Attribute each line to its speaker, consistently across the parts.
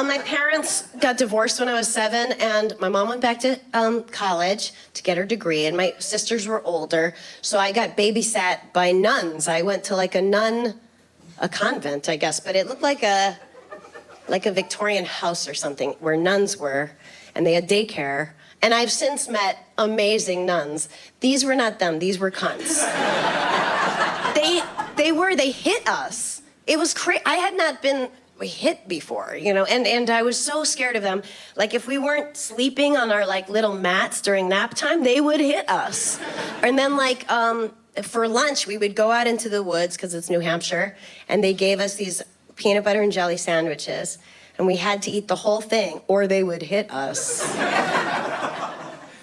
Speaker 1: My parents got divorced when I was 7, and my mom went back to college to get her degree, and my sisters were older, so I got babysat by nuns. I went to like a convent, I guess, but it looked like a Victorian house or something where nuns were, and they had daycare. And I've since met amazing nuns. These were not them, these were cunts. They hit us. It was crazy. I had not been hit before, you know, and I was so scared of them. Like, if we weren't sleeping on our like little mats during nap time, they would hit us. And then like for lunch, we would go out into the woods because it's New Hampshire, and they gave us these peanut butter and jelly sandwiches, and we had to eat the whole thing or they would hit us.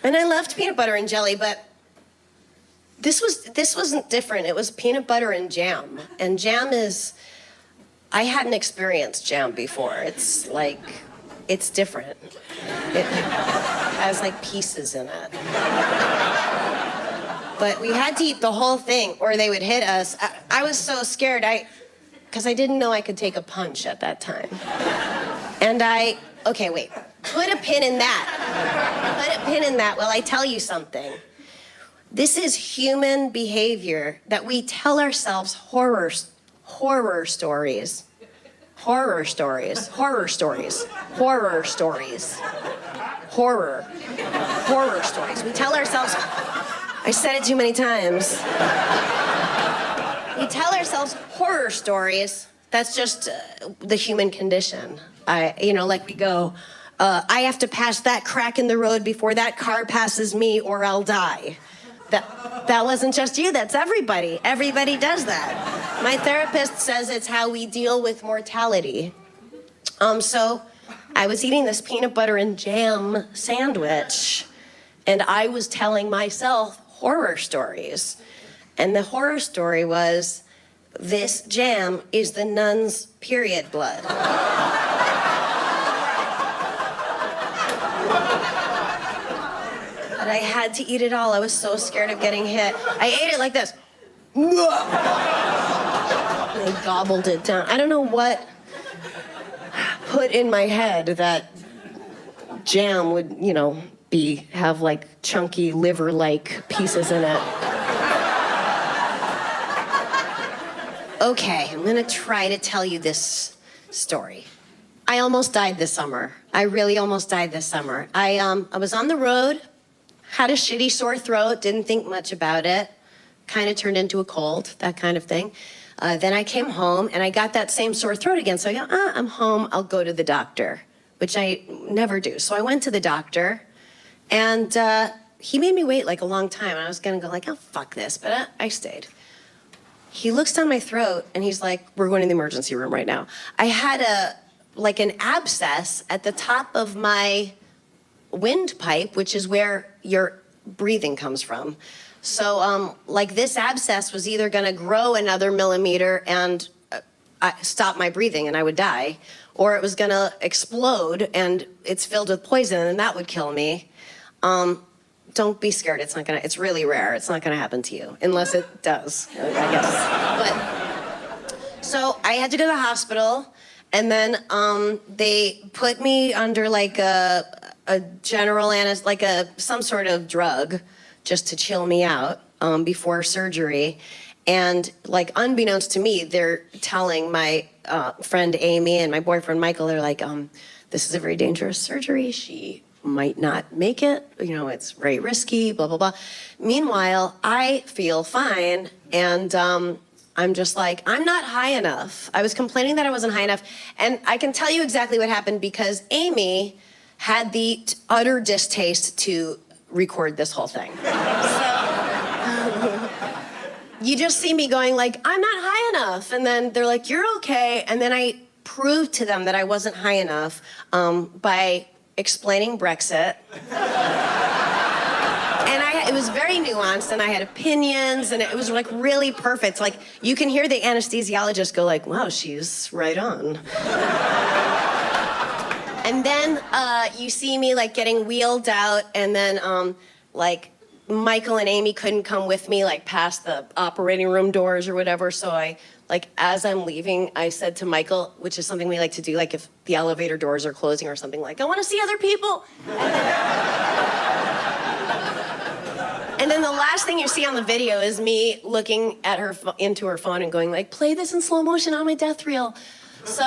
Speaker 1: And I loved peanut butter and jelly, but this wasn't different. It was peanut butter and jam. And jam is, I hadn't experienced jam before. It's like, it's different. It has like pieces in it. But we had to eat the whole thing or they would hit us. I was so scared, because I didn't know I could take a punch at that time. And okay, wait, put a pin in that. Put a pin in that while I tell you something. This is human behavior that we tell ourselves horror stories. Horror stories. Horror. Horror stories. We tell ourselves, I said it too many times. We tell ourselves horror stories. That's just the human condition. Like we go, I have to pass that crack in the road before that car passes me or I'll die. That wasn't just you, that's everybody. Everybody does that. My therapist says it's how we deal with mortality. So I was eating this peanut butter and jam sandwich, and I was telling myself horror stories. And the horror story was, this jam is the nuns' period blood. But I had to eat it all. I was so scared of getting hit. I ate it like this. And I gobbled it down. I don't know what put in my head that jam would, have like chunky liver-like pieces in it. Okay, I'm gonna try to tell you this story. I almost died this summer. I really almost died this summer. I was on the road, had a shitty sore throat, didn't think much about it, kind of turned into a cold, that kind of thing. Then I came home and I got that same sore throat again. So I go, I'm home, I'll go to the doctor, which I never do. So I went to the doctor, and he made me wait like a long time. I was gonna go like, oh, fuck this, but I stayed. He looks down my throat and he's like, we're going to the emergency room right now. I had an abscess at the top of my windpipe, which is where your breathing comes from. So this abscess was either gonna grow another millimeter and stop my breathing and I would die, or it was gonna explode and it's filled with poison and that would kill me. Don't be scared, it's really rare. It's not gonna happen to you, unless it does, I guess. But, so I had to go to the hospital, and then they put me under like a general anesthesia, some sort of drug, just to chill me out before surgery. And like, unbeknownst to me, they're telling my friend Amy and my boyfriend Michael, they're like, this is a very dangerous surgery. She might not make it, it's very risky, blah, blah, blah. Meanwhile, I feel fine, and I'm just like, I'm not high enough. I was complaining that I wasn't high enough, and I can tell you exactly what happened because Amy had the utter distaste to record this whole thing. So, you just see me going like, I'm not high enough, and then they're like, you're okay, and then I proved to them that I wasn't high enough by explaining Brexit. And it was very nuanced, and I had opinions, and it was like really perfect. Like, you can hear the anesthesiologist go like, wow, she's right on. And then you see me like getting wheeled out, and then Michael and Amy couldn't come with me like past the operating room doors or whatever, so I like as I'm leaving, I said to Michael, which is something we like to do, like if the elevator doors are closing or something, like, I want to see other people. And then the last thing you see on the video is me looking at her into her phone and going like, play this in slow motion on my death reel. So,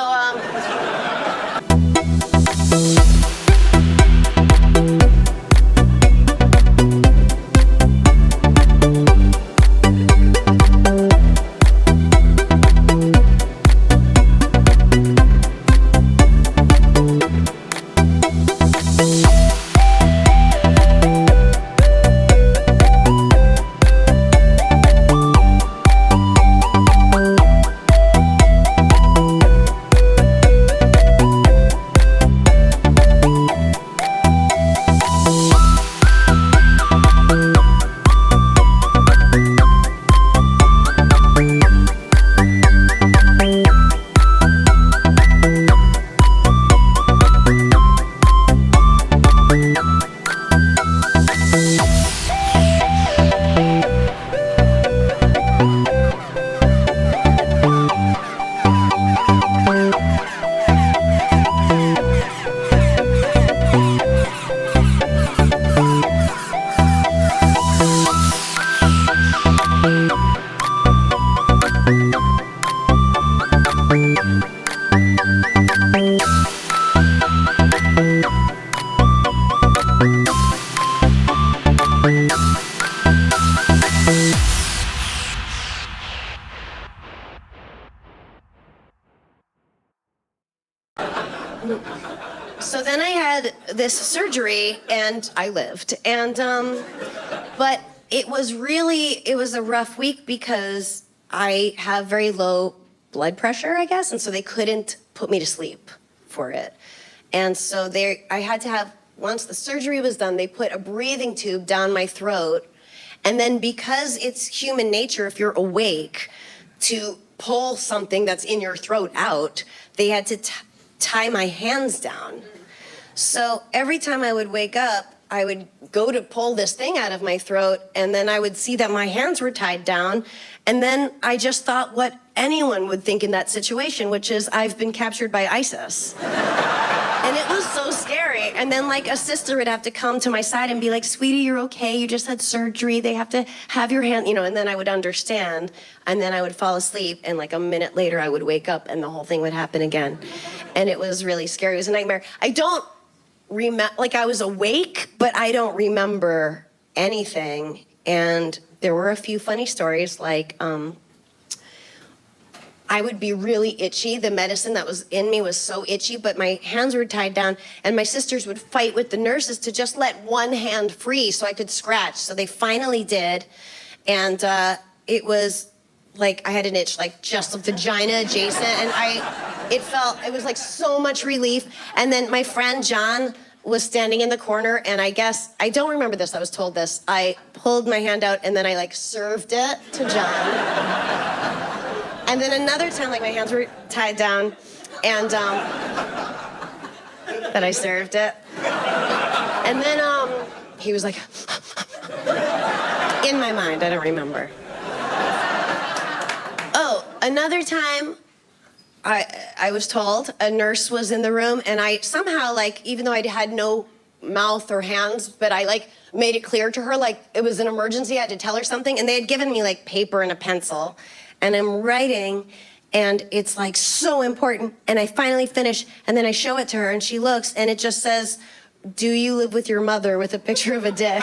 Speaker 1: so then I had this surgery and I lived. And, but it was a rough week because I have very low blood pressure, I guess. And so they couldn't put me to sleep for it. And so I had to have, once the surgery was done, they put a breathing tube down my throat. And then because it's human nature, if you're awake, to pull something that's in your throat out, they had to tie my hands down. So every time I would wake up, I would go to pull this thing out of my throat, and then I would see that my hands were tied down. And then I just thought what anyone would think in that situation, which is I've been captured by ISIS. And it was so scary. And then like a sister would have to come to my side and be like, sweetie, you're okay. You just had surgery. They have to have your hand, and then I would understand. And then I would fall asleep. And like a minute later, I would wake up and the whole thing would happen again. And it was really scary. It was a nightmare. I don't remember, like I was awake, but I don't remember anything. And there were a few funny stories, like, I would be really itchy. The medicine that was in me was so itchy, but my hands were tied down, and my sisters would fight with the nurses to just let one hand free so I could scratch. So they finally did, and it was like I had an itch, like just vagina adjacent, and it was like so much relief. And then my friend John was standing in the corner, and I don't remember this, I was told this. I pulled my hand out, and then I like served it to John. And then another time, like my hands were tied down, and that I served it. And then he was like, in my mind, I don't remember. Oh, another time, I was told a nurse was in the room, and I somehow, like, even though I had no mouth or hands, but I like made it clear to her, like it was an emergency, I had to tell her something, and they had given me like paper and a pencil. And I'm writing, and it's like so important. And I finally finish, and then I show it to her, and she looks, and it just says, "Do you live with your mother?" with a picture of a dick.